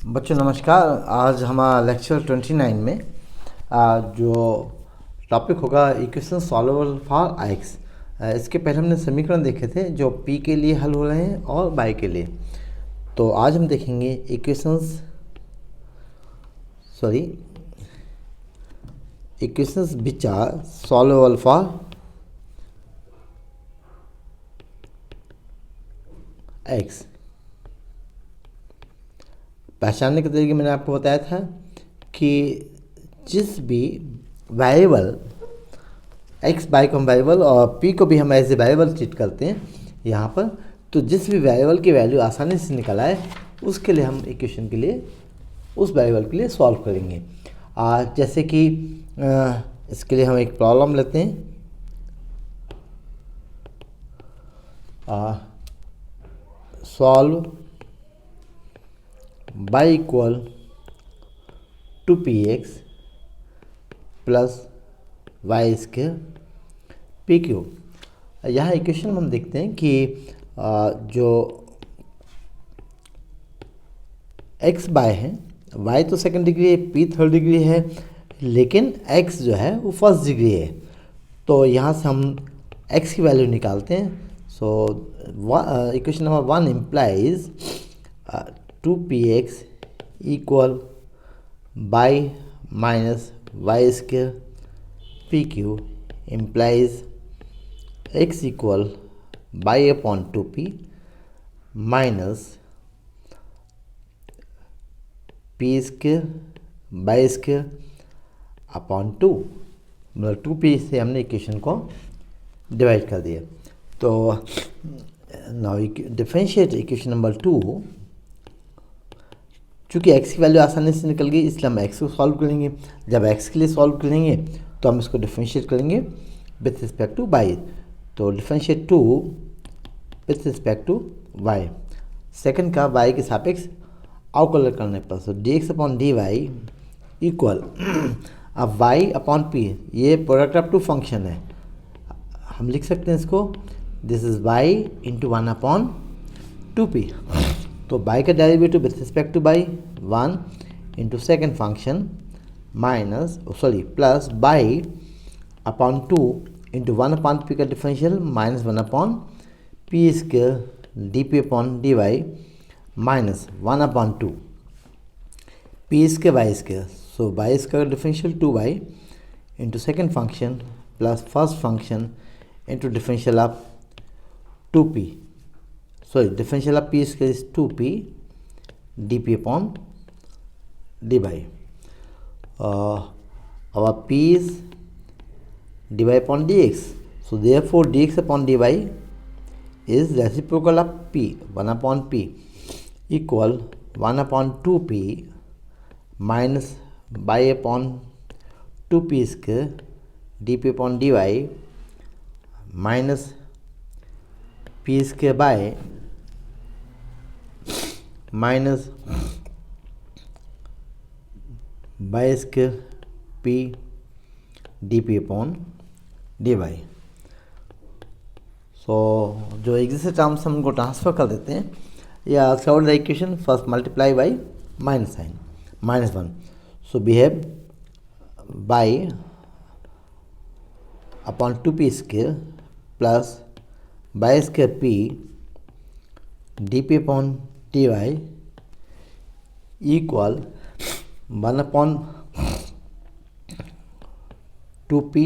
बच्चों नमस्कार। आज हमारा लेक्चर 29 में जो टॉपिक होगा इक्वेशन सॉल्वेबल फॉर एक्स। इसके पहले हमने समीकरण देखे थे जो पी के लिए हल हो रहे हैं और बाई के लिए। तो आज हम देखेंगे equations which are solvable for x. पहचानने के तरीके मैंने आपको बताया था कि जिस भी वेरिएबल एक्स बाई को हम वेरिएबल और पी को भी हम एज ए वेरिएबल ट्रीट करते हैं यहाँ पर, तो जिस भी वेरिएबल की वैल्यू आसानी से निकल आए उसके लिए हम इक्वेशन के लिए उस वेरिएबल के लिए सॉल्व करेंगे। जैसे कि इसके लिए हम एक प्रॉब्लम लेते हैं। Solve by equal to p x plus y square p q. यहाँ इक्वेशन हम देखते हैं कि जो x बाय है, y तो सेकंड डिग्री है, p थर्ड डिग्री है, लेकिन x जो है वो फर्स्ट डिग्री है। तो यहाँ से हम x की वैल्यू निकालते हैं। So equation number 1 implies 2px equal by minus y square p q implies x equal by upon 2p minus p square by square upon 2, मतलब 2p से हमने इक्वेशन को डिवाइड कर दिया। तो नाउ डिफरेंशिएट इक्वेशन नंबर 2। चूँकि x की value आसानी से निकल गई इसलिए हम x को सॉल्व करेंगे। जब x के लिए सॉल्व करेंगे तो हम इसको डिफरेंशिएट करेंगे विथ रिस्पेक्ट टू y। तो differentiate 2 with respect to y। Second का y के सापेक्ष अवकलन करने पर so dx upon dy equal अब y अपॉन p, ये प्रोडक्ट ऑफ टू फंक्शन है, हम लिख सकते हैं इसको this is y into 1 upon 2p। तो y का derivative with respect to y 1 into second function minus plus y upon 2 into 1 upon p का differential minus 1 upon p square d upon d y minus 1 upon 2 p square y square. So y square differential 2y into second function plus first function into differential of 2p, differential of p square is 2p dp upon dy. Our p is dy upon dx. So therefore dx upon dy is reciprocal of p, 1 upon p equal 1 upon 2p minus y upon 2p square dp upon dy minus p square by minus y square p d p upon d y. So जो exist terms हम उनको transfer कर देते हैं या solve the equation first multiply by minus sign minus 1। So we have by upon 2p square plus by square p d p upon t y equal 1 upon 2p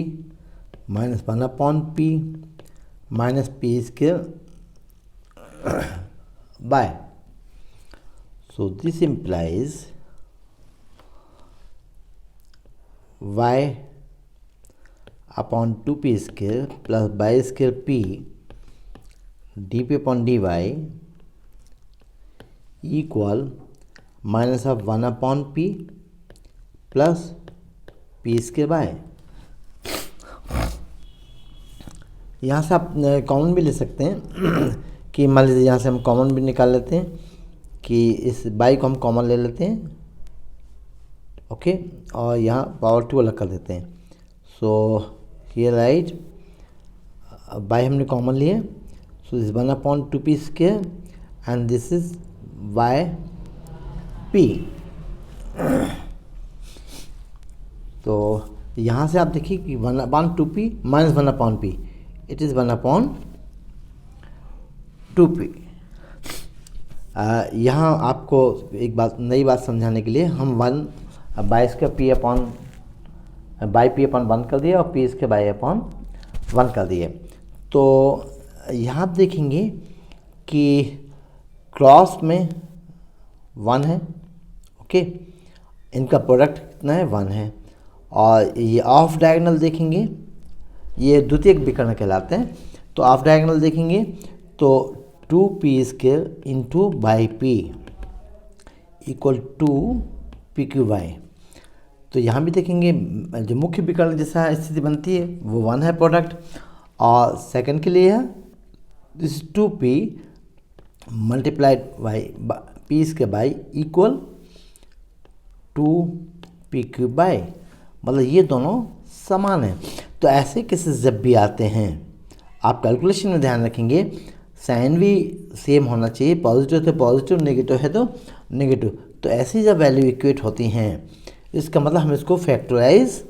minus 1 upon p minus p square by. So this implies y upon 2p square plus by square p d p upon d y equal minus of 1 upon p plus p square by. यहाँ से आप common भी ले सकते हैं कि मान लीजिए यहाँ से हम कॉमन भी निकाल लेते हैं कि इस बाई को हम कॉमन ले लेते हैं, ओके, और यहाँ पावर 2 अलग कर देते हैं। सो हियर राइट बाई हमने कॉमन लिए, so this 1 upon 2p square and this is y p। तो यहाँ से आप देखिए कि 1/2p minus 1/p, it is 1/2p। यहाँ आपको एक बात, नई बात समझाने के लिए हम 1/p/1 कर दिए और p इसके by/1 कर दिए। तो यहाँ आप देखेंगे कि क्रॉस में 1 है, ओके, इनका प्रोडक्ट कितना है 1 है, और ये ऑफ डायगोनल देखेंगे, ये द्वितीयक विकर्ण कहलाते हैं। तो ऑफ डायगोनल देखेंगे तो 2p² into by p equal to pqy। तो यहाँ भी देखेंगे जो मुख्य विकर्ण जैसा स्थिति बनती है वो 1 है प्रोडक्ट, और सेकंड के लिए है this 2p multiplied by p² equal 2pq/, मतलब ये दोनों समान हैं। तो ऐसे केसेस जब भी आते हैं आप कैलकुलेशन में ध्यान रखेंगे साइन भी सेम होना चाहिए, पॉजिटिव तो पॉजिटिव, नेगेटिव है तो नेगेटिव। तो ऐसी जब वैल्यू इक्वेट होती हैं इसका मतलब हम इसको फैक्टराइज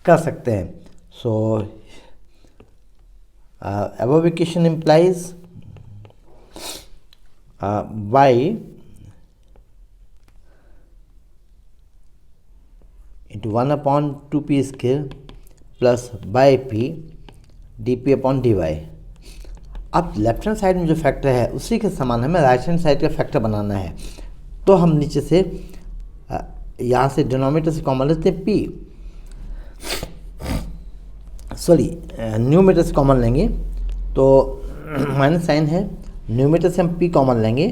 कर सकते हैं। सो above equation implies y into 1/2p² plus by p dp/dy। अब लेफ्ट हैंड साइड में जो फैक्टर है उसी के समान हमें राइट हैंड साइड का फैक्टर बनाना है। तो हम नीचे से यहाँ से डिनोमिनेटर से कॉमन लेते हैं p, सॉरी न्यूमरेटर से कॉमन लेंगे तो माइनस साइन है, न्यूमरेटर से हम p कॉमन लेंगे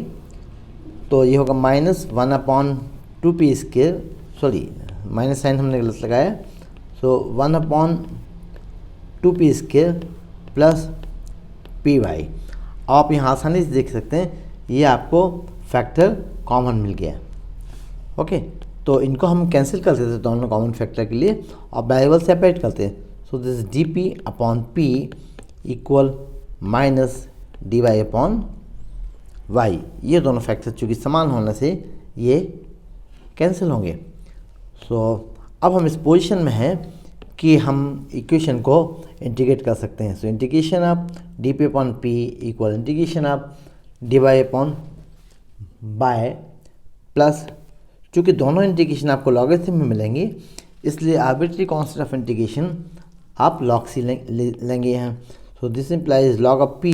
तो ये होगा -1/2p², सॉरी माइनस साइन हमने गलत लगाया, सो 1/2p² प्लस py। आप यहाँ आसानी से देख सकते हैं ये आपको फैक्टर कॉमन मिल गया, ओके। तो इनको हम कैंसिल कर देते हैं दोनों कॉमन फैक्टर के लिए और वेरिएबल सेपरेट करते हैं। So this dp/p equal minus dy/y। ये दोनों फैक्टर चूँकि समान होने से ये कैंसिल होंगे। सो अब हम इस पोजीशन में हैं कि हम इक्वेशन को इंटीग्रेट कर सकते हैं। So integration of dp/p equal integration of dy/y plus, चूँकि दोनों इंटीग्रेशन आपको लॉगरिथम में मिलेंगे इसलिए आर्बिट्री कांस्टेंट ऑफ इंटीग्रेशन आप log c लेंगे यहाँ। सो this implies log of p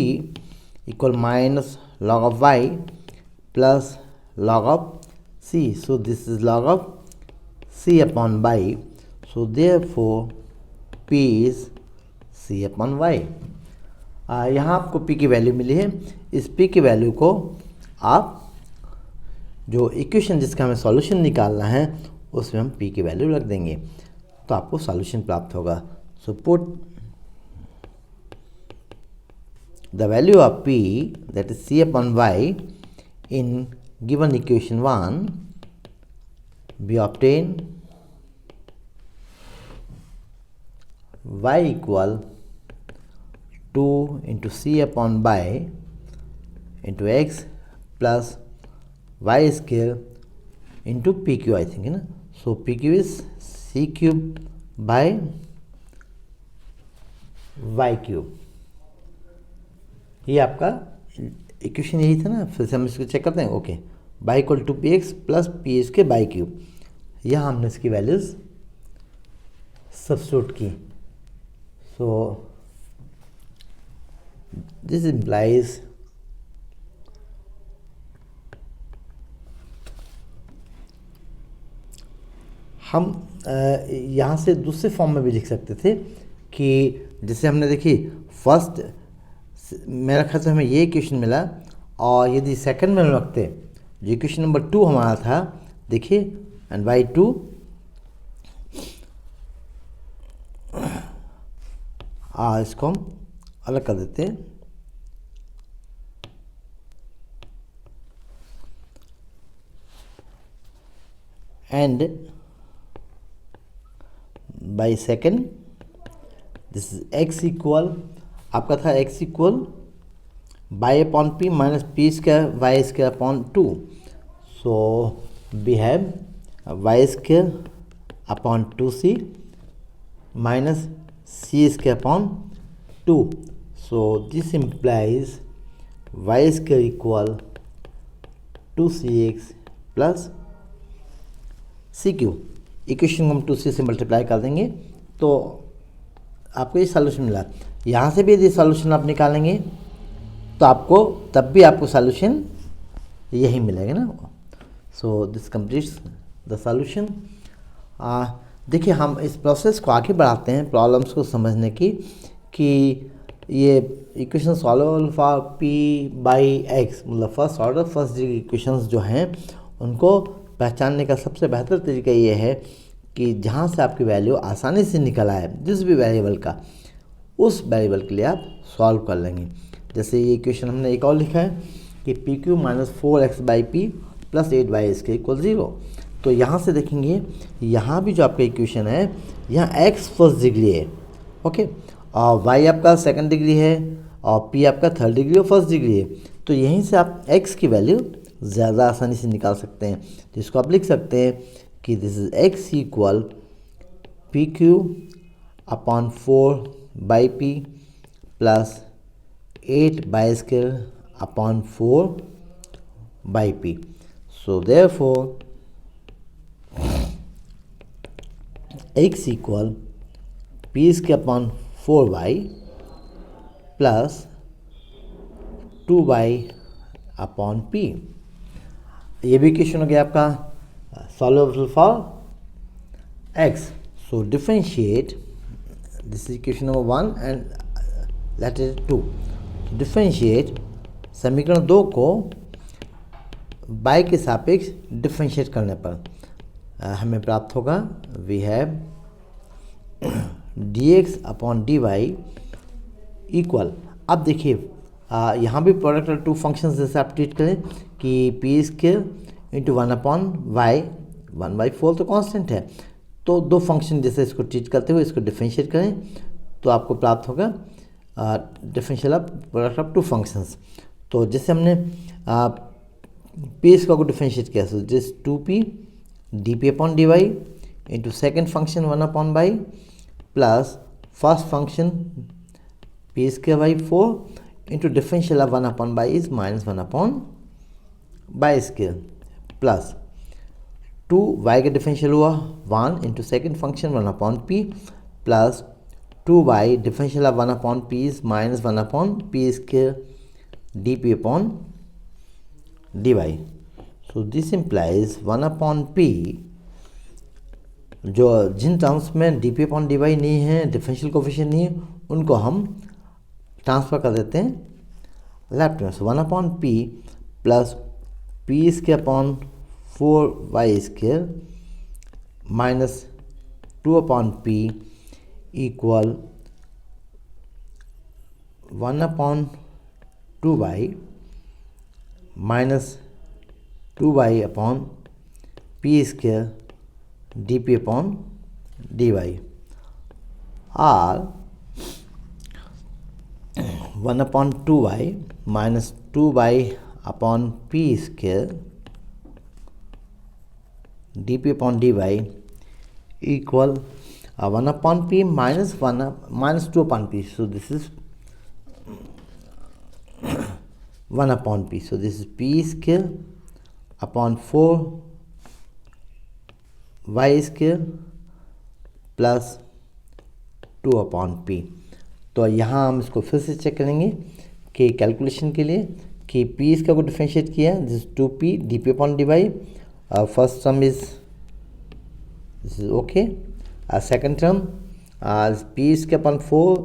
equal minus log of y plus log of c। So this is log of c/y। So therefore p is c/y। यहाँ आपको p की value मिली है। इस p की value को आप जो इक्वेशन जिसका हमें सॉल्यूशन निकालना है उसमें हम p की वैल्यू रख देंगे तो आपको सॉल्यूशन प्राप्त होगा। So put the value of p that is c/y in given equation 1 we obtain y equal 2 into c/y into x plus y² into pq, I think, है ना। so pq is c³/y³। ये आपका equation यही था ना, फिर से हम इसको चेक करते हैं। Okay, y equal to px plus p²/3। यहाँ हमने इसकी वैल्यूज सब्स्टिट्यूट की। सो दिस इम्प्लाइज हम यहाँ से दूसरे फॉर्म में भी लिख सकते थे कि जैसे हमने देखी फर्स्ट मेरा ख्याल से हमें ये इक्वेशन मिला, और यदि सेकंड में रखते जो इक्वेशन नंबर 2 हमारा था, देखिए, एंड y2 इसको हम अलग कर देते हैं। And by second this is x equal, आपका था x equal y/p minus p² y² 2। So we have y square upon 2c minus c square upon 2. So this implies y square equal 2cx plus c q. Equation को हम 2c से multiply कर देंगे तो आपको ये सॉल्यूशन मिला. यहाँ से भी यदि सॉल्यूशन आप निकालेंगे तो आपको तब भी आपको सॉल्यूशन यही मिलेगा ना. So this completes the solution. देखिए हम इस प्रोसेस को आगे बढ़ाते हैं प्रॉब्लम्स को समझने की कि ये equation solve for p by x मतलब first order first degree equations जो हैं उनको पहचानने का सबसे बेहतर तरीका ये है कि जहाँ से आपकी वैल्यू आसानी से निकल आए जिस भी वेरिएबल का, उस वेरिएबल के लिए आप सॉल्व कर लेंगे. जैसे ये इक्वेशन हमने एक और लिखा है कि P Q minus 4x by p plus 8y इसके इक्वल 0. तो यहाँ से देखेंगे यहाँ भी जो आपका इक्वेशन है यहाँ x फर्स्ट डिग्री है, ओके, और y आपका सेकंड डिग्री है और p आपका थर्ड डिग्री और फर्स्ट डिग्री है. तो यहीं से आप x की वैल्यू ज़्यादा आसानी से निकाल सकते हैं. तो इसको आप लिख सकते हैं कि this is x equal p q upon 4 by p plus 8 by square upon 4 by p. So therefore x equal p square upon 4y plus 2y upon p. ये भी क्वेश्चन हो गया आपका solvable for x. So differentiate this is question number 1 and let it 2. Differentiate समीकरण 2 को y के सापेक्ष differentiate करने पर हमें प्राप्त होगा we have dx upon dy equal. अब देखिए यहाँ भी प्रोडक्ट ऑफ टू फंक्शंस जैसे आप ट्रीट करें कि p square into 1 upon y 1/4 तो कांस्टेंट है. तो दो फंक्शन जैसे इसको ट्रीट करते हुए इसको डिफरेंशिएट करें तो आपको प्राप्त होगा differential of product of two functions. तो जैसे हमने पी स्क्वायर को डिफरेंशिएट किया सो जिस 2p d upon d y into second function 1 upon by plus first function p square by 4 into differential of 1 upon by is minus 1 upon by square plus 2y का differential हुआ 1 into second function 1 upon p plus 2y differential of 1 upon p is minus 1 upon p square d p upon d y. So this implies 1 upon p जो जिन terms में d p upon d y नहीं है differential coefficient नहीं है उनको हम transfer कर देते हैं लेफ्ट में. So 1 upon p plus p square upon 4y square minus 2 upon p equal 1 upon 2y minus 2y upon p square d p upon d y or 1 upon 2y minus 2y upon p square d p upon d y equal 1 upon p minus 2 upon p. So this is 1 upon p. So this is p square upon 4y square plus 2 upon P. तो यहाँ हम इसको फिर से check करेंगे कि calculation के लिए कि पी इसका को डिफरेंशिएट किया है this 2p d p upon d y. First term is this is okay. Second term p इसके अपॉन 4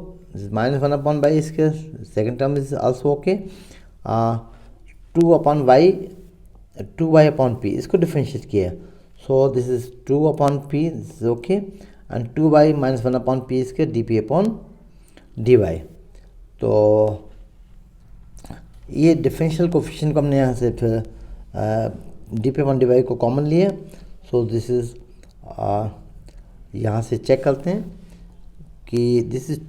माइनस 1 अपॉन बाई इसके second term is also okay. 2 upon y 2y upon p इसको differentiate किया है so this is 2 upon p this is okay and 2y minus 1 upon p इसके d p upon d y. तो ये differential coefficient को हमने यहाँ से फिर d p upon d y को कॉमन लिए. सो दिस इज यहाँ से चेक करते हैं कि this is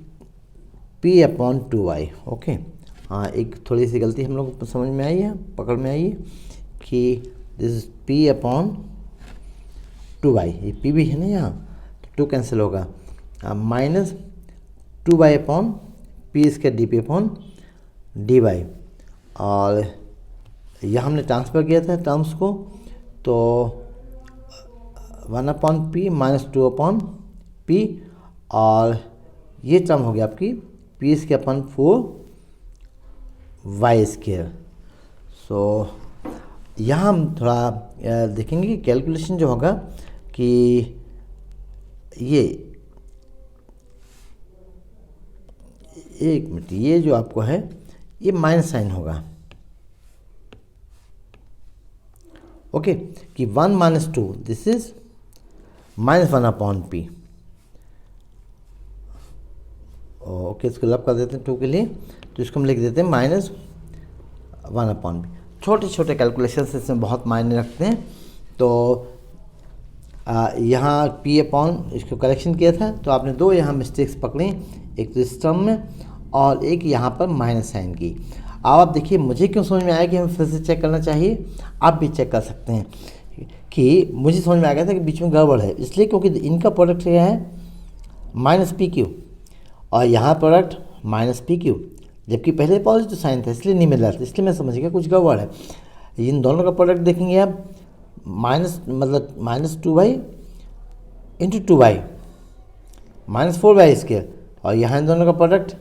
p upon 2y okay. हाँ एक थोड़ी सी गलती हम लोग को समझ में आई है पकड़ में आई है कि this is P upon 2y, ये पी भी है ना यहाँ, तो 2 कैंसिल होगा, minus 2y upon p square d p upon d y, और यहाँ हमने ट्रांसफ़र किया था टर्म्स को, तो 1 upon p minus 2 upon p, और ये टर्म हो गया आपकी p square upon 4y square. So यहाँ हम थोड़ा देखेंगे कि कैलकुलेशन जो होगा कि ये एक मिनट, ये जो आपको है ये माइनस साइन होगा, ओके, कि 1 minus 2, this is minus 1 upon P, okay, इसको लब कर देते हैं 2 के लिए, तो इसको हम लिख देते हैं माइनस 1 अपॉन पी। छोटे छोटे कैलकुलेशन इसमें बहुत मायने रखते हैं। तो यहाँ पी अपॉन इसको करेक्शन किया था, तो आपने 2 यहाँ मिस्टेक्स पकड़ी, एक तो इस टर्म में और एक यहाँ पर माइनस साइन की। अब आप देखिए मुझे क्यों समझ में आया कि हमें फिर से चेक करना चाहिए, आप भी चेक कर सकते हैं कि मुझे समझ में आ गया था कि बीच में गड़बड़ है, इसलिए क्योंकि इनका प्रोडक्ट क्या है माइनस पी क्यू और यहाँ प्रोडक्ट माइनस पी क्यू, जबकि पहले पॉजिटिव साइन था इसलिए नहीं मिल रहा था, इसलिए मैं समझ गया कुछ गड़बड़ है। इन दोनों का प्रोडक्ट देखेंगे आप, माइनस मतलब minus 2y into 2y minus 4y square, और यहाँ इन दोनों का product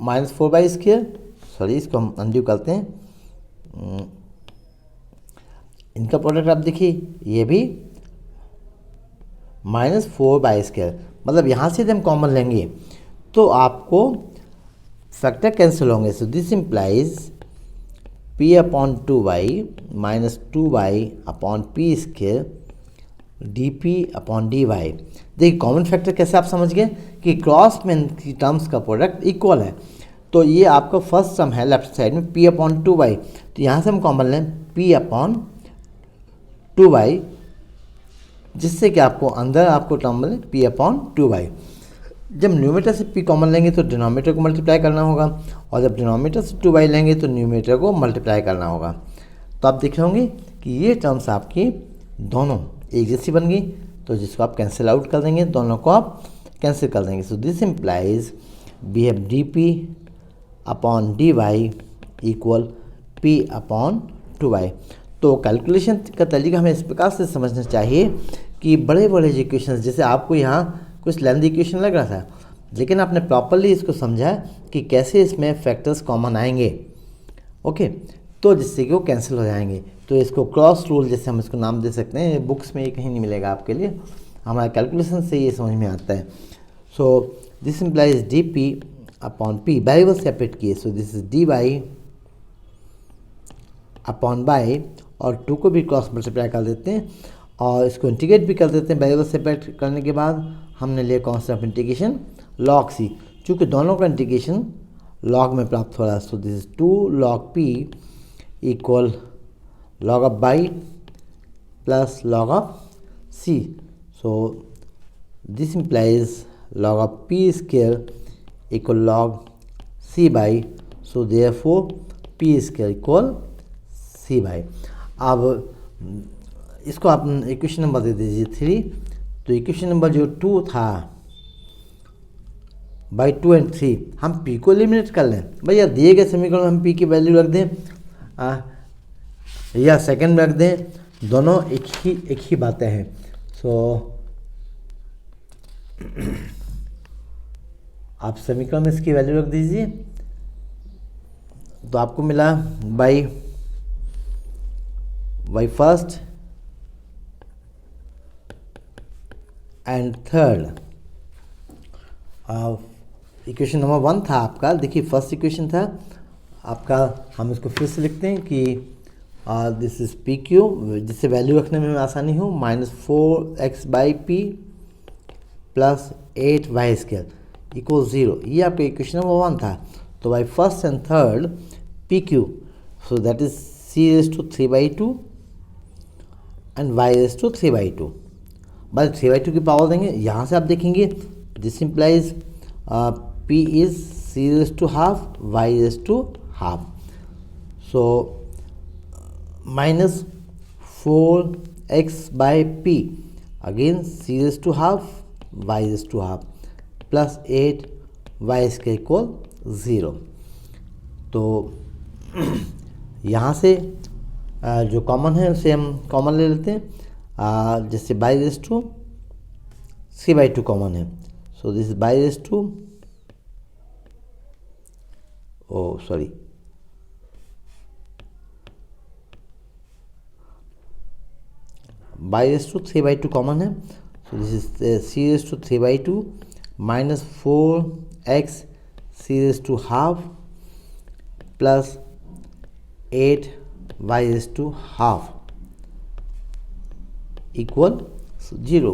minus 4y square, sorry इसको हम अनड्यू करते हैं, इनका प्रोडक्ट आप देखिए ये भी माइनस 4y स्क्वायर, मतलब यहाँ से यदि हम कॉमन लेंगे तो आपको फैक्टर कैंसिल होंगे। So this implies p upon 2y minus 2y upon p square d p upon d y. देखिए कॉमन फैक्टर कैसे आप समझ गए कि क्रॉस में की टर्म्स का प्रोडक्ट इक्वल है, तो ये आपका फर्स्ट टर्म है लेफ्ट साइड में p अपॉन 2y, तो यहाँ से हम कॉमन लें p अपॉन 2y, जिससे कि आपको अंदर आपको टर्म मिले p अपॉन 2y। जब न्यूमरेटर से p कॉमन लेंगे तो डिनोमिनेटर को मल्टीप्लाई करना होगा, और जब डिनोमिनेटर से 2y लेंगे तो न्यूमरेटर को मल्टीप्लाई करना होगा। तो आप देख रहे होंगे कि ये टर्म्स आपकी दोनों एक जैसी बन गई, तो जिसको आप कैंसिल आउट कर देंगे, दोनों को आप कैंसिल कर देंगे। So this implies we have d p upon d y equal p upon 2y। तो कैलकुलेशन का तरीका हमें इस प्रकार से समझना चाहिए कि बड़े बड़े इक्वेशन, जैसे आपको यहाँ कुछ लेंथी इक्वेशन लग रहा था, लेकिन आपने प्रॉपरली इसको समझा कि कैसे इसमें फैक्टर्स कॉमन आएंगे, ओके, तो जिससे कि वो कैंसिल हो जाएंगे। तो इसको क्रॉस रूल जैसे हम इसको नाम दे सकते हैं, बुक्स में ये कहीं नहीं मिलेगा आपके लिए, हमारा कैलकुलेशन से ये समझ में आता है। So this implies d p upon p, variable separate किए, so this is d y upon y, और 2 को भी क्रॉस मल्टीप्लाई कर देते हैं और इसको इंटीग्रेट भी कर देते हैं। वेरिएबल सेपरेट करने के बाद हमने लिया concept of integration log c, चूँकि दोनों का इंटीग्रेशन लॉग में प्राप्त हो रहा है। So this is 2 log p equal log of by plus log of c. So this implies log of p square equal log c by, so therefore p square equal c by. अब इसको आप equation number दे दीजिए 3, तो equation number जो 2 था by 2 and 3, हम p को eliminate कर लें। भैया दिए गए समीकरण में हम p की वैल्यू रख दें या सेकंड में रख दें, दोनों एक ही बातें हैं। सो आप समीकरण में इसकी वैल्यू रख दीजिए, तो आपको मिला by first and third. Equation number 1 था आपका, देखिए फर्स्ट इक्वेशन था आपका, हम इसको फिर से लिखते हैं कि दिस इज पी क्यू, जिससे वैल्यू रखने में आसानी हो, minus 4x by p plus 8y square equal 0। ये आपका इक्वेशन नंबर 1 था। तो by first and third p q, so that is c raise to 3/2 and y raise to 3/2, बस 3/2 की पावर देंगे। यहाँ से आप देखेंगे this implies p is c raise to half, y raise to half. So minus 4x by p, again c raised to half, y raised to half, plus 8 y square equal 0। तो यहाँ से जो common है उसे हम common ले लेते हैं, जैसे y raise to c by two common है, so this is y raise to, oh sorry, y raise to 3 by 2 common है, so this is c raise to 3 by 2 minus 4x c raise to half plus 8 y raised to half equal 0।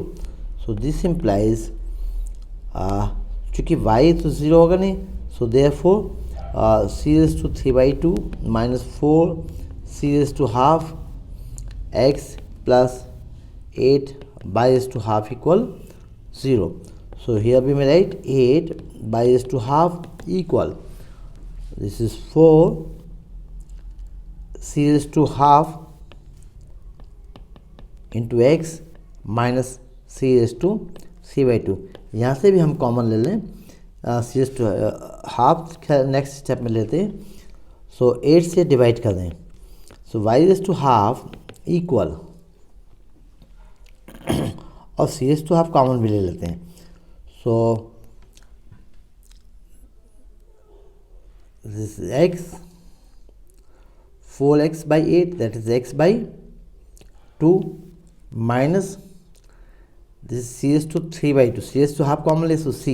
so this implies चूँकि y तो 0 होगा नहीं, so therefore c raised to 3 by 2 minus 4 c raised to half x plus 8 y raised to half equal 0। so here we may write 8 y raised to half equal, this is 4 c raised to half into x minus c raised to c by 2। यहाँ से भी हम common ले लें, c raised to half next step में लेते हैं, सो 8 से डिवाइड कर दें, सो y raised to half equal, और c raised to half common भी ले लेते हैं, so this is x 4x by 8, that is x by 2 minus this is c raised to 3 by 2, c raised to half common is so c,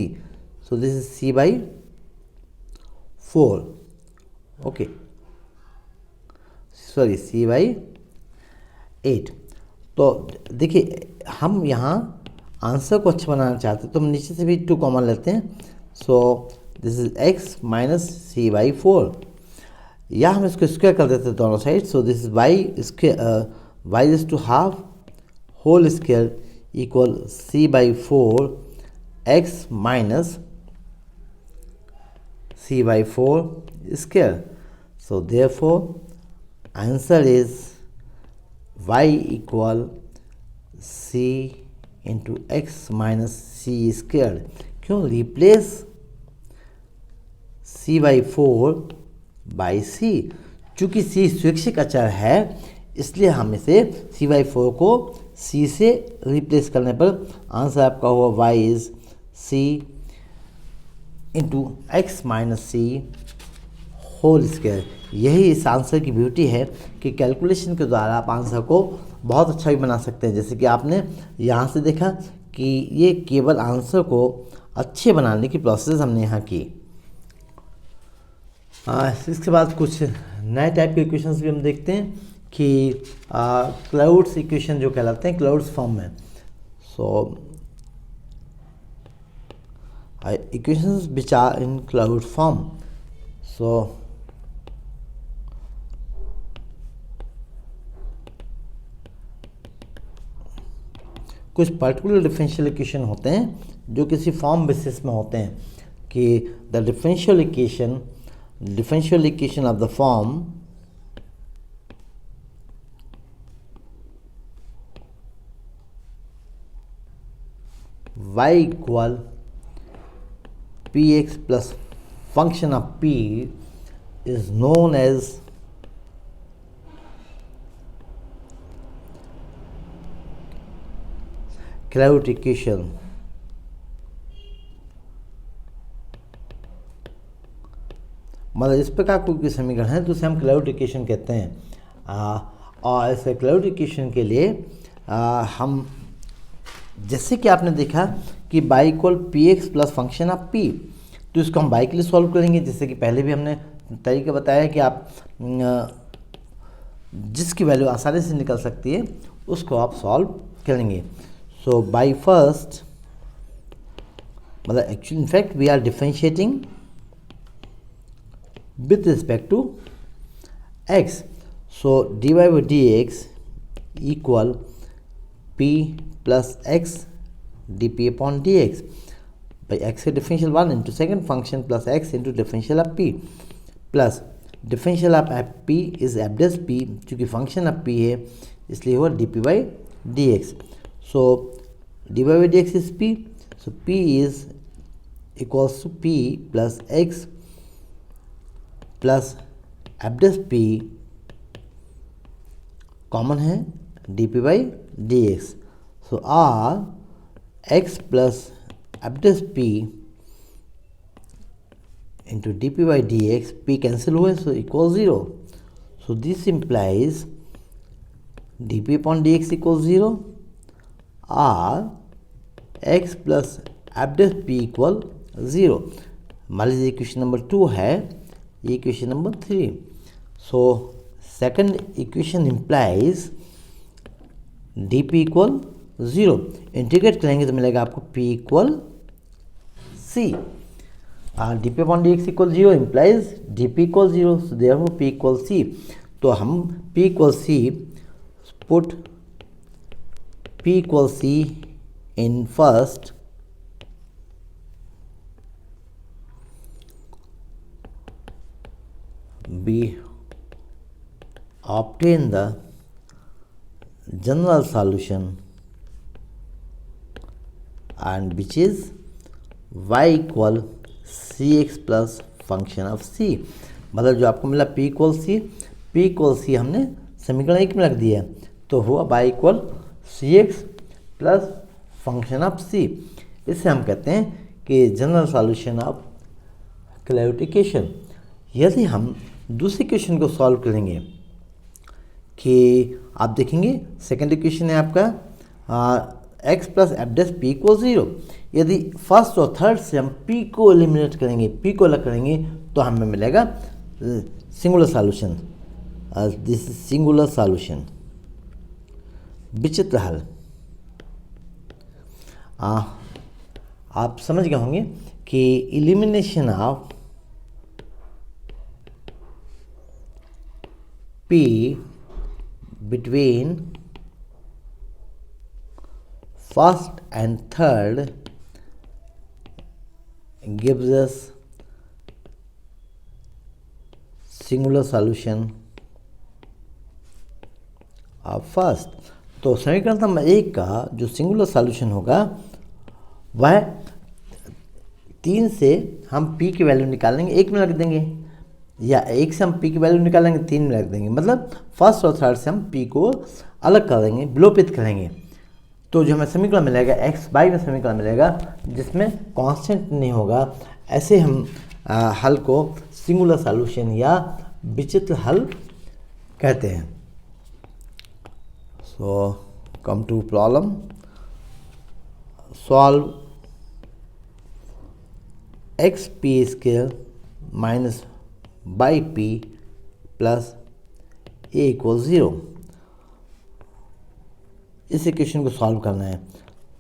so this is c by 4, okay, sorry c by 8। तो देखिए हम यहाँ answer को अच्छा बनाना चाहते हैं तो हम नीचे से भी 2 कॉमन लेते हैं, so this is x minus c by 4, या हम इसको स्क्वायर कर देते हैं दोनों side, so this is y square y is to half whole square equal c by 4 x minus c by 4 square. So therefore answer is y equal c into x minus c square. क्यों? Replace c by 4 by c, चूँकि सी स्वैच्छिक अचर है इसलिए हम इसे सी by 4 को सी से रिप्लेस करने पर आंसर आपका हुआ y is c into x minus c whole square. यही इस आंसर की ब्यूटी है कि कैलकुलेशन के द्वारा आप आंसर को बहुत अच्छा भी बना सकते हैं। जैसे कि आपने यहाँ से देखा कि ये केवल आंसर को अच्छे बनाने की प्रोसेस हमने यहाँ की। इसके बाद कुछ नए टाइप के इक्वेशंस भी हम देखते हैं कि क्लाउड्स इक्वेशन जो कहलाते हैं क्लाउड्स फॉर्म में। So equations which are in cloud form. So कुछ पर्टिकुलर डिफरेंशियल इक्वेशन होते हैं जो किसी फॉर्म बेसिस में होते हैं कि the differential equation of the form y equal px plus function of p is known as Claude equation। मतलब इस प्रकार कोई समीकरण है तो उसे हम क्लाउड इक्वेशन कहते हैं। और इस क्लाउड इक्वेशन के लिए हम जैसे कि आपने देखा कि by equal P x plus function of P, तो इसको हम बाई के लिए सॉल्व करेंगे। जैसे कि पहले भी हमने तरीका बताया कि आप जिसकी वैल्यू आसानी से निकल सकती है उसको आप सॉल्व करेंगे। सो बाई फर्स्ट मतलब actually in fact we are differentiating with respect to x, so dy by dx equal p plus x dp upon dx by x is differential 1 into second function plus x into differential of p plus differential of p is f dash p, चूँकि function of p है इसलिए हुआ d p by d x. So d y by d x is p. So p is equals to p plus x plus f dash p common है d p by d x. So or x plus f dash p into dp by dx, p cancel हुए, so equals 0. So this implies dp upon dx equals 0 or x plus f dash p equal 0. मान लीजिए equation number 2 है, ये equation number 3. So second equation implies dp equal 0. Integrate करेंगे तो मिलेगा आपको p equal c. dp upon dx equal 0 implies dp equals 0, so therefore p equals c. तो हम p equals c, put p equals c in first we obtain the general solution and which is y equal c x plus function of c. मतलब जो आपको मिला P equal सी हमने समीकरण 1 में रख दिया है, तो हुआ y equal c x plus function of c. इससे हम कहते हैं कि जनरल सॉल्यूशन ऑफ क्लैरिफिकेशन. यदि हम दूसरे क्वेश्चन को सॉल्व करेंगे कि आप देखेंगे सेकेंड इक्वेशन है आपका x plus f dash P equal 0. यदि फर्स्ट और थर्ड से हम p को एलिमिनेट करेंगे, p को अलग करेंगे, तो हमें मिलेगा singular solution. This is singular solution, विचित्र हल. आप समझ गए होंगे कि elimination of p between first and third gives us singular solution of first. तो समीकरण नंबर 1 का जो सिंगुलर सॉल्यूशन होगा वह 3 से हम p की वैल्यू निकालेंगे, 1 में रख देंगे, या 1 से हम p की वैल्यू निकालेंगे, 3 में रख देंगे. मतलब फर्स्ट और थर्ड से हम p को अलग कर देंगे, विलोपित करेंगे. तो जो हमें समीकरण मिलेगा एक्स बाई में समीकरण मिलेगा जिसमें कांस्टेंट नहीं होगा. ऐसे हम हल को सिंगुलर सॉल्यूशन या विचित्र हल कहते हैं. So come to problem. Solve x p square minus y p plus a equal 0. इस इक्वेशन को सॉल्व करना है.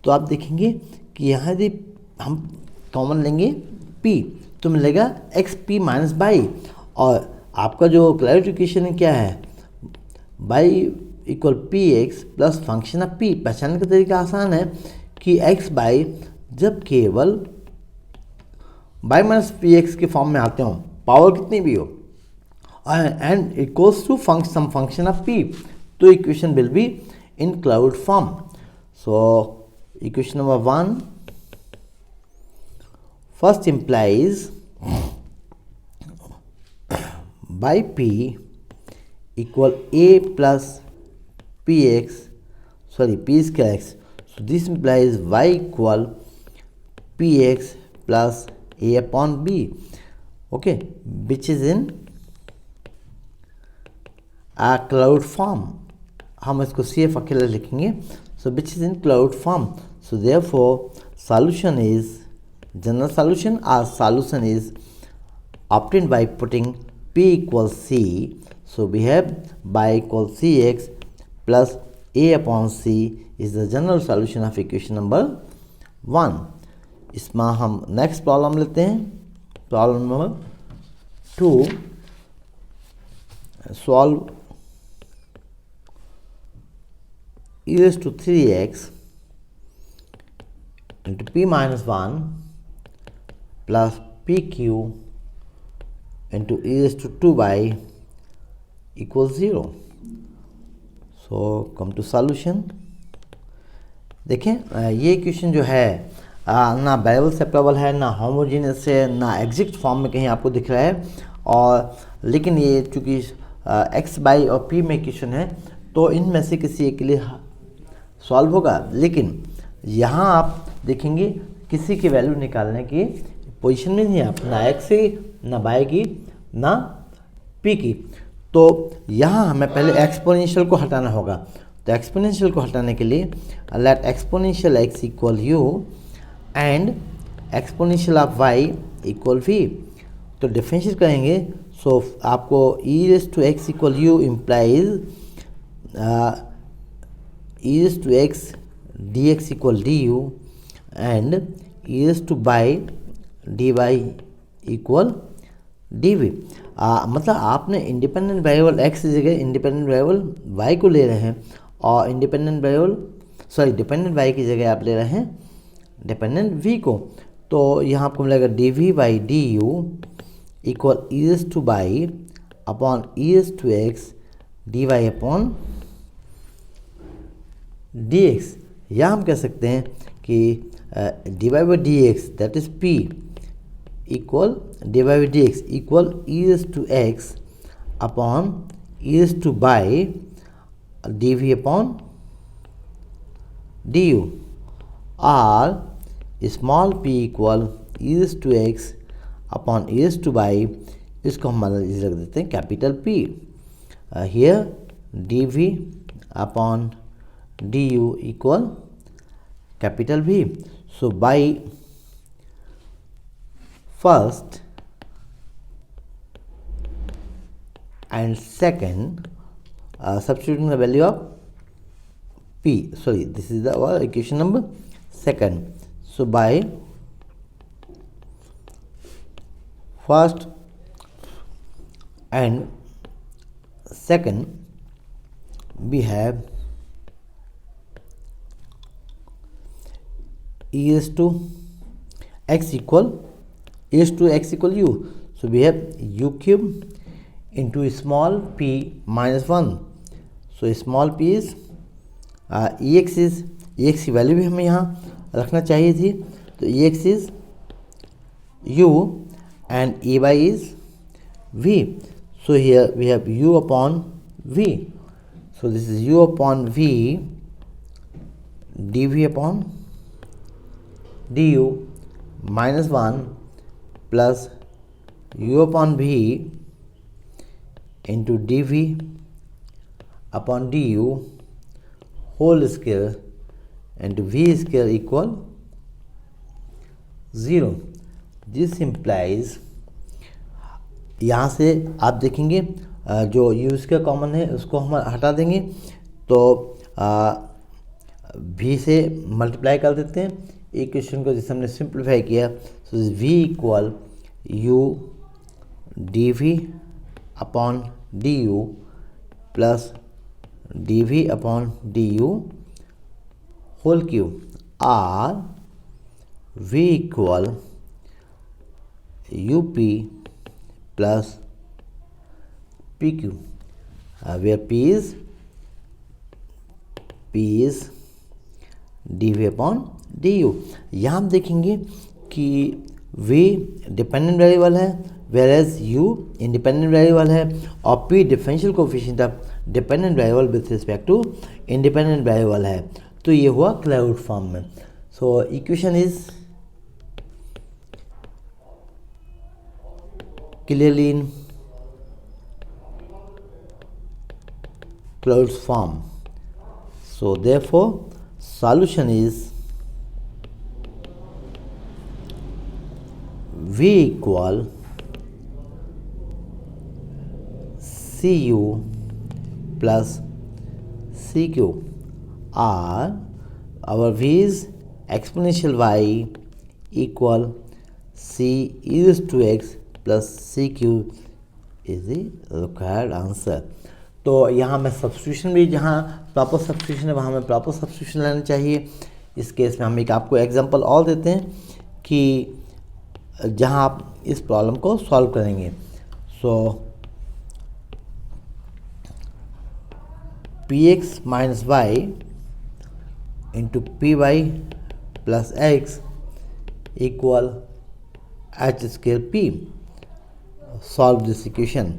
तो आप देखेंगे कि यहाँ यदि हम कॉमन लेंगे p तो मिलेगा एक्स पी माइनस बाई, और आपका जो क्लैरिफिकेशन है क्या है, by equal P x plus function of p. पहचानने का तरीका आसान है कि x बाई जब केवल बाई माइनस पी एक्स के फॉर्म में आते हो, पावर कितनी भी हो, and equals to some function of p, तो equation will be in cloud form. So equation number 1 first implies by p equal a plus px, sorry p square x. So this implies y equal px plus a upon b, okay, which is in a cloud form. हम इसको सी F अकेले लिखेंगे. So which is in cloud form. So therefore solution is general solution. Our solution is obtained by putting p equals c. So we have by equals cx plus a upon c is the general solution of equation number 1. इसमें हम next problem लेते हैं. Problem number 2. Solve e raised to 3x into p minus 1 plus pq into e raised to 2y equals 0. So come to solution. देखें ये equation जो है ना variable separable है, ना होमोजेनियस है, ना एग्जैक्ट फॉर्म में कहीं आपको दिख रहा है। और लेकिन ये चूँकि एक्स बाई और पी में इक्वेशन है तो इनमें से किसी एक के लिए सॉल्व होगा। लेकिन यहाँ आप देखेंगे किसी की वैल्यू निकालने की पोजीशन में नहीं है आप, ना एक्स की, ना बाई की, ना पी की। तो यहाँ हमें पहले एक्सपोनेंशियल को हटाना होगा। तो एक्सपोनेंशियल को हटाने के लिए let exponential x equal u and exponential of y equal v. तो डिफरेंशिएट करेंगे। सो आपको e raise to x equal u implies e raise to x d x equal d u and e raise to by d y equal d v. मतलब आपने independent variable x की जगह independent variable Y को ले रहे हैं और dependent Y की जगह आप ले रहे हैं डिपेंडेंट वी को। तो यहाँ आपको मिलेगा d v by d u equal e raise to y upon e raise to x d y upon d x. या हम कह सकते हैं कि d y by d x that is p equal d y by d x equal e raise to x upon e raise to by d v upon d u और small p equal e raise to x upon e raise to by, इसको हम रख देते हैं capital p. Here d v upon d u equal capital v. So by first and second substituting the value of p, sorry this is our equation number second. So by first and second we have e raised to x equal u. So we have u cube into small p minus 1. So small p is ex की value भी हमें यहाँ रखना चाहिए थी। तो ex is u and ey is v. So here we have u upon v. So this is u upon v dv upon du minus 1 plus u upon v into dv upon du whole square and v square equal 0. This implies यहाँ से आप देखेंगे जो u square common है उसको हम हटा देंगे तो v से मल्टीप्लाई कर देते हैं इक्वेशन को जिसे हमने सिंप्लीफाई किया। सो v इक्वल u dv upon du plus dv upon du whole cube or v इक्वल up plus pq where p is dv upon du। यहाँ हम देखेंगे कि v डिपेंडेंट वेरिएबल है whereas u इंडिपेंडेंट वेरिएबल है और p differential coefficient of dependent variable with respect to independent variable है। तो ये हुआ क्लाउड फॉर्म में। सो equation is clearly in cloud form. So therefore solution is v equal cu plus cq or our v is exponential y equal c e raised to x plus cq is the required answer. तो यहाँ मैं substitution भी जहाँ proper substitution है वहाँ में proper substitution लेना चाहिए। इस केस में हम एक आपको एग्जांपल और देते हैं कि जहाँ आप इस प्रॉब्लम को सॉल्व करेंगे। So p x minus y into p y plus x equal h square p. Solve this equation.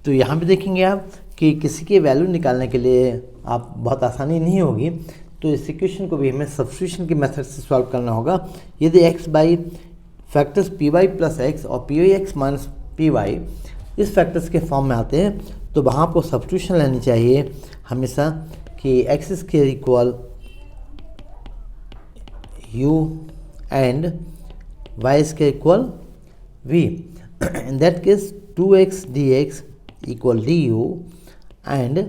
तो यहाँ पे देखेंगे आप कि किसी के वैल्यू निकालने के लिए आप बहुत आसानी नहीं होगी, तो इस इक्वेशन को भी हमें सब्स्टिट्यूशन के मेथड से सॉल्व करना होगा। यदि x by factors p y plus x और p y x minus p y इस फैक्टर्स के फॉर्म में आते हैं, तो वहाँ आपको सब्स्टिट्यूशन लेनी चाहिए हमेशा कि x square equal u and y square equal v. In that case 2x dx equal du and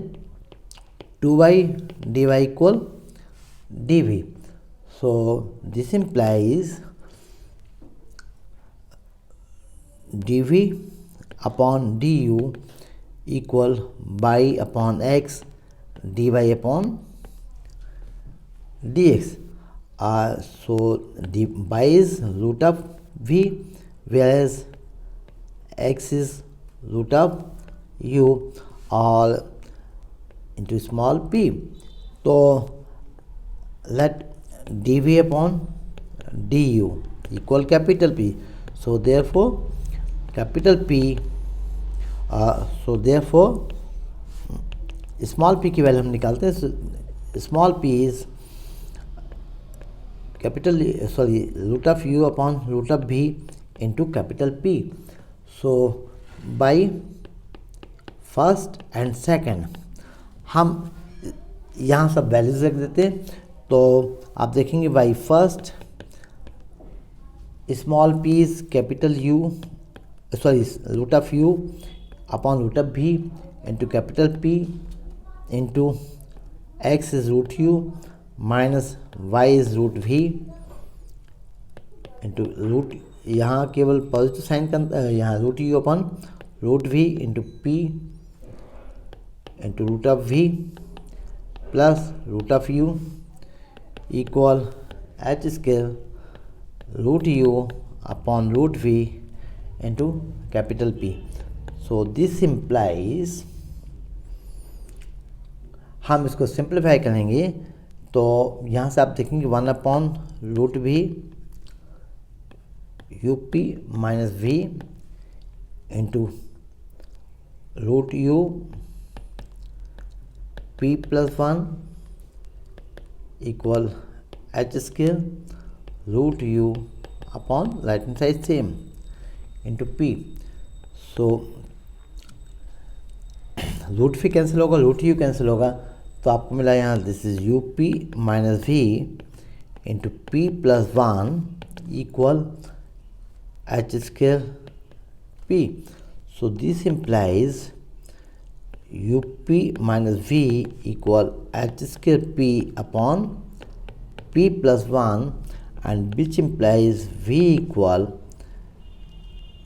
2y dy equal dv. So this implies dv upon du equal y upon x dy upon dx. So the y is root of v, whereas x is root of u, all into small p. So let dv upon du equal capital P. So therefore capital P, so therefore small p की value हम निकालते हैं। Small p is capital root of u upon root of v into capital P. So by first and second हम यहाँ सब values रख देते हैं। तो आप देखेंगे by first small p is capital u root of u upon root of v into capital P into x is root u minus y is root v into root, यहाँ केवल पॉजिटिव साइन का, यहाँ root u upon root v into p into root of v plus root of u equal h square root u upon root v into capital P. So this implies, हम इसको simplify करेंगे तो यहाँ से आप देखेंगे 1 upon root v u p minus v into root u p plus 1 equal h square root u upon right hand side same into p. So root v cancel होगा, root u cancel होगा, तो आपको मिला यहाँ this is u p minus v into p plus 1 equal h square p. So this implies u p minus v equal h square p upon p plus 1 and which implies v equal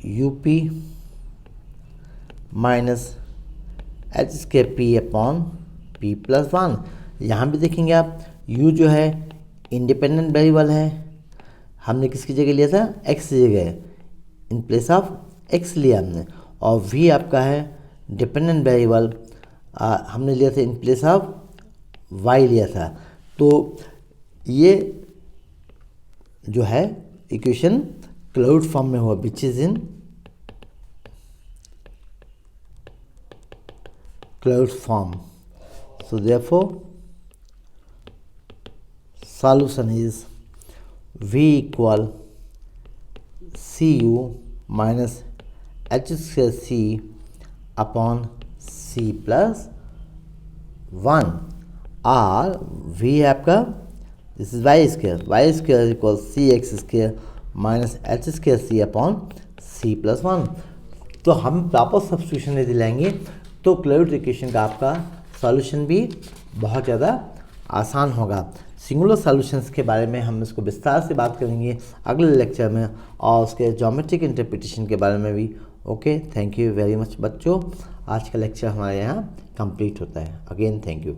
u p minus h square p upon p plus 1. यहाँ भी देखेंगे आप u जो है independent variable है, हमने किसकी जगह लिया था, x की जगह, इन प्लेस ऑफ x लिया हमने, और v आपका है डिपेंडेंट वेरिएबल, हमने लिया था इन प्लेस ऑफ y लिया था. तो ये जो है इक्वेशन क्लाउड फॉर्म में हुआ विच is in cloud form. So therefore solution is v equal cu minus h square c upon c plus 1, और v है आपका this is y square equal c x square minus h square c upon c plus 1. तो हम proper substitution यदि लेंगे तो cloud equation का आपका सॉल्यूशन भी बहुत ज़्यादा आसान होगा. सिंगुलर सॉल्यूशंस के बारे में हम इसको विस्तार से बात करेंगे अगले लेक्चर में, और उसके ज्योमेट्रिक इंटरप्रिटेशन के बारे में भी. Okay, thank you very much बच्चों. आज का लेक्चर हमारे यहाँ कंप्लीट होता है. Again thank you.